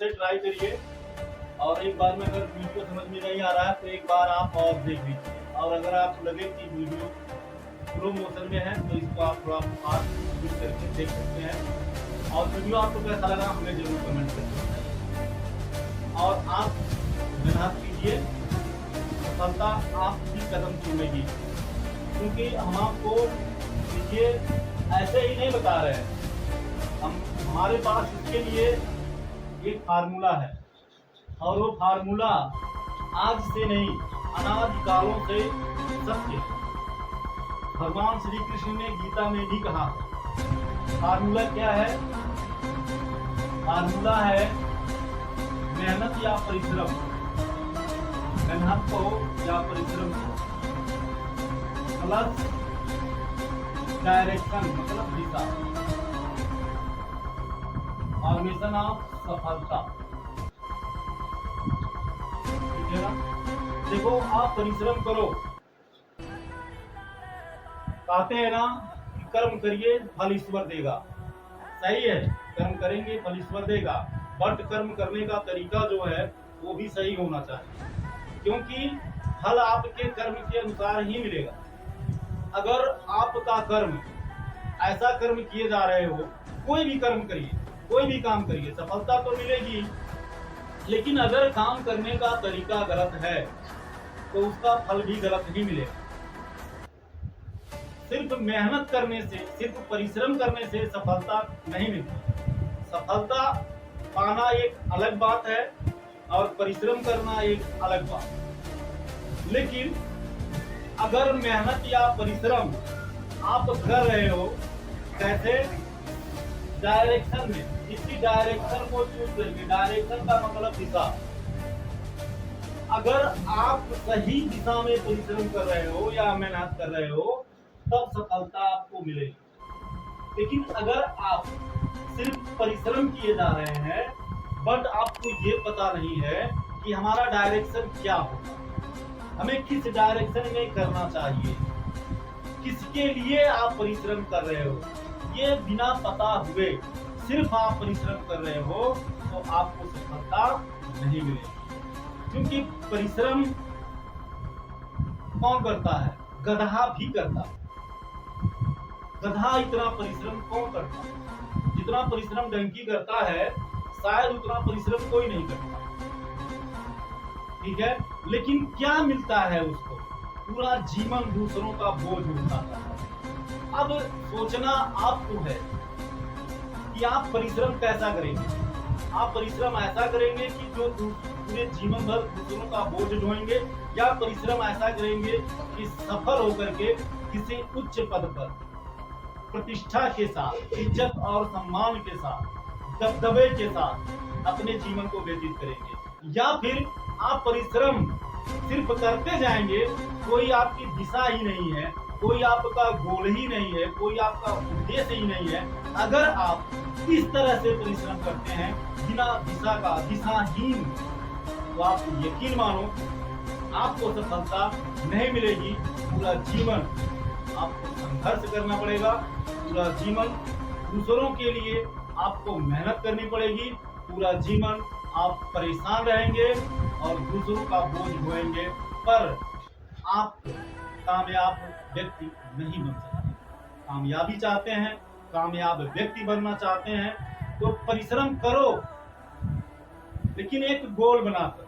से ट्राई करिए, और एक बार में अगर वीडियो समझ में नहीं आ रहा है तो एक बार आप और देख लीजिए, और अगर आपको लगे कि वीडियो स्लो मोशन में है तो इसको आप थोड़ा फास्ट स्पीड करके देख सकते हैं। और वीडियो आपको कैसा लगा हमें जरूर कमेंट करके बताइए, और आप मेहनत कीजिए, सफलता आपकी कदम चूमेगी। क्योंकि हम आपको ये ऐसे ही नहीं बता रहे हैं, हमारे पास इसके लिए एक फार्मूला है, और वो फार्मूला आज से नहीं अनादि कालों से सत्य है। भगवान श्री कृष्ण ने गीता में भी कहा है। फार्मूला क्या है? फार्मूला है मेहनत या परिश्रम, मेहनत करो या परिश्रम करो, प्लस डायरेक्शन मतलब दिशा, फॉर्मेशन ऑफ सफलता। ठीक है ना? देखो, आप परिश्रम करो, कहते हैं ना कि कर्म करिए फल ईश्वर देगा। सही है, कर्म करेंगे फल ईश्वर देगा, बट कर्म करने का तरीका जो है वो भी सही होना चाहिए, क्योंकि फल आपके कर्म के अनुसार ही मिलेगा। अगर आपका कर्म ऐसा कर्म किए जा रहे हो, कोई भी कर्म करिए, कोई भी काम करिए, सफलता तो मिलेगी, लेकिन अगर काम करने का तरीका गलत है तो उसका फल भी गलत ही मिलेगा। सिर्फ मेहनत करने से, सिर्फ परिश्रम करने से सफलता नहीं मिलती। सफलता पाना एक अलग बात है और परिश्रम करना एक अलग बात है। लेकिन अगर मेहनत या परिश्रम आप कर रहे हो, कैसे? डायरेक्शन में, इसकी डायरेक्शन को चूज करिए। डायरेक्शन का मतलब दिशा। अगर आप सही दिशा में परिश्रम कर रहे हो या मेहनत कर रहे हो तब सफलता आपको मिलेगी। लेकिन अगर आप सिर्फ परिश्रम किए जा रहे हैं बट आपको ये पता नहीं है कि हमारा डायरेक्शन क्या होगा, हमें किस डायरेक्शन में करना चाहिए, किसके लिए आप परिश्रम कर रहे हो, ये बिना पता हुए सिर्फ आप परिश्रम कर रहे हो तो आपको सफलता नहीं मिलेगी। क्योंकि परिश्रम कौन करता है? गधा भी करता है। गधा इतना परिश्रम कौन करता है? जितना परिश्रम डंकी करता है शायद उतना परिश्रम कोई नहीं करता। ठीक है, लेकिन क्या मिलता है उसको? पूरा जीवन दूसरों का बोझ उठाता है। अब सोचना आपको है कि आप परिश्रम कैसा करेंगे। आप परिश्रम ऐसा करेंगे कि जो पूरे जीवन भर दूसरों का बोझ ढोएंगे, या परिश्रम ऐसा करेंगे कि सफल होकर के किसी उच्च पद पर प्रतिष्ठा के साथ, इज्जत और सम्मान के साथ, दबदबे के साथ अपने जीवन को व्यतीत करेंगे। या फिर आप परिश्रम सिर्फ करते जाएंगे, कोई आपकी दिशा ही नहीं है, कोई आपका गोल ही नहीं है, कोई आपका उद्देश्य ही नहीं है। अगर आप इस तरह से परिश्रम करते हैं बिना दिशा का, दिशाहीन, तो आप यकीन मानो आपको सफलता नहीं मिलेगी। पूरा जीवन आपको संघर्ष करना पड़ेगा, पूरा जीवन दूसरों के लिए आपको मेहनत करनी पड़ेगी, पूरा जीवन आप परेशान रहेंगे और दूसरों का बोझ ढोएंगे, पर आप कामयाब व्यक्ति नहीं बन सकते। कामयाबी चाहते हैं, कामयाब व्यक्ति बनना चाहते हैं तो परिश्रम करो, लेकिन एक गोल बनाकर,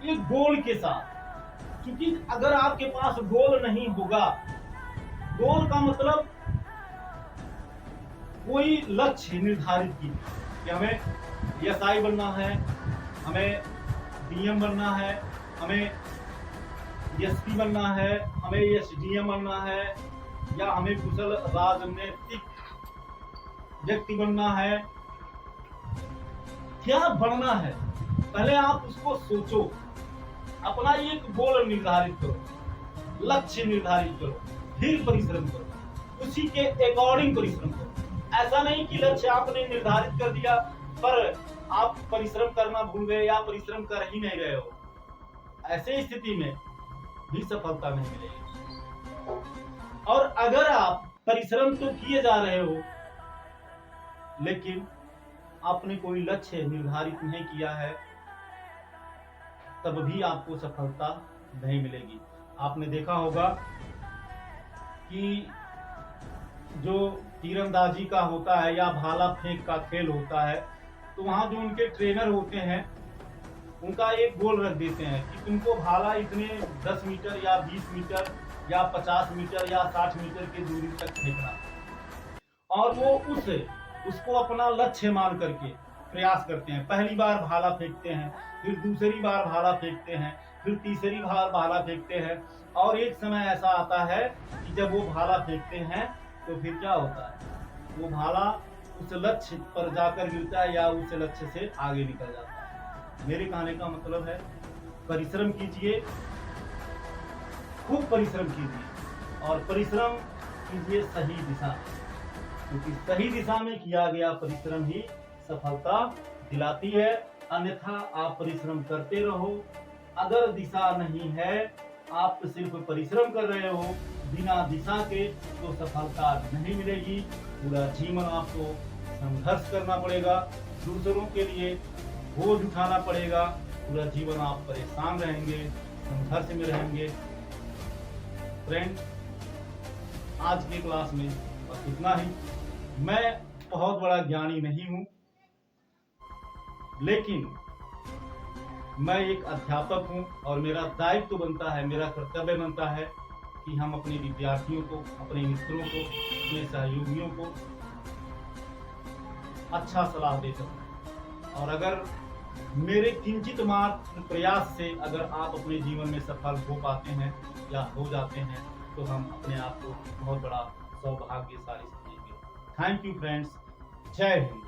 एक गोल के साथ। क्योंकि अगर आपके पास गोल नहीं होगा, गोल का मतलब कोई लक्ष्य निर्धारित की कि हमें एसआई बनना है, हमें डीएम बनना है, हमें एसपी बनना है, हमें एसडीएम बनना है, या हमें कुशल राजनीतिक व्यक्ति बनना है। क्या बनना है, पहले आप उसको सोचो, अपना एक गोल निर्धारित करो, लक्ष्य निर्धारित करो, फिर परिश्रम करो, उसी के अकॉर्डिंग परिश्रम करो। ऐसा नहीं कि लक्ष्य आपने निर्धारित कर दिया पर आप परिश्रम करना भूल गए या परिश्रम कर ही नहीं रहे हो, ऐसे स्थिति में भी सफलता नहीं मिलेगी। और अगर आप परिश्रम तो किए जा रहे हो लेकिन आपने कोई लक्ष्य निर्धारित नहीं किया है, तब भी आपको सफलता नहीं मिलेगी। आपने देखा होगा कि जो तीरंदाजी का होता है या भाला फेंक का खेल होता है, तो वहां जो उनके ट्रेनर होते हैं उनका एक गोल रख देते हैं कि तुमको भाला इतने 10 मीटर या 20 मीटर या 50 मीटर या 60 मीटर की दूरी तक फेंकना, और वो उसको अपना लक्ष्य मान करके प्रयास करते हैं। पहली बार भाला फेंकते हैं, फिर दूसरी बार भाला फेंकते हैं, फिर तीसरी बार भाला फेंकते हैं, और एक समय ऐसा आता है कि जब वो भाला फेंकते हैं तो फिर क्या होता है, वो भाला उस लक्ष्य पर जाकर गिरता है या उस लक्ष्य से आगे निकल जाता है। मेरे कहने का मतलब है, परिश्रम कीजिए, खूब परिश्रम कीजिए, और परिश्रम कीजिए सही दिशा, क्योंकि सही दिशा में किया गया परिश्रम ही सफलता दिलाती है। अन्यथा आप परिश्रम करते रहो, अगर दिशा नहीं है, आप सिर्फ परिश्रम कर रहे हो बिना दिशा के, तो सफलता नहीं मिलेगी। पूरा जीवन आपको संघर्ष करना पड़ेगा, दूसरों के लिए बोझ उठाना पड़ेगा, पूरा जीवन आप परेशान रहेंगे, संघर्ष में रहेंगे। फ्रेंड, आज के क्लास में बस इतना ही। मैं बहुत बड़ा ज्ञानी नहीं हूं, लेकिन मैं एक अध्यापक हूं और मेरा दायित्व बनता है, मेरा कर्तव्य बनता है कि हम अपने विद्यार्थियों को, अपने मित्रों को, अपने सहयोगियों को अच्छा सलाह दे सकूं। और अगर मेरे किंचित मात्र प्रयास से अगर आप अपने जीवन में सफल हो पाते हैं या हो जाते हैं, तो हम अपने आप को बहुत बड़ा सौभाग्यशाली समझेंगे। थैंक यू फ्रेंड्स, जय हिंद।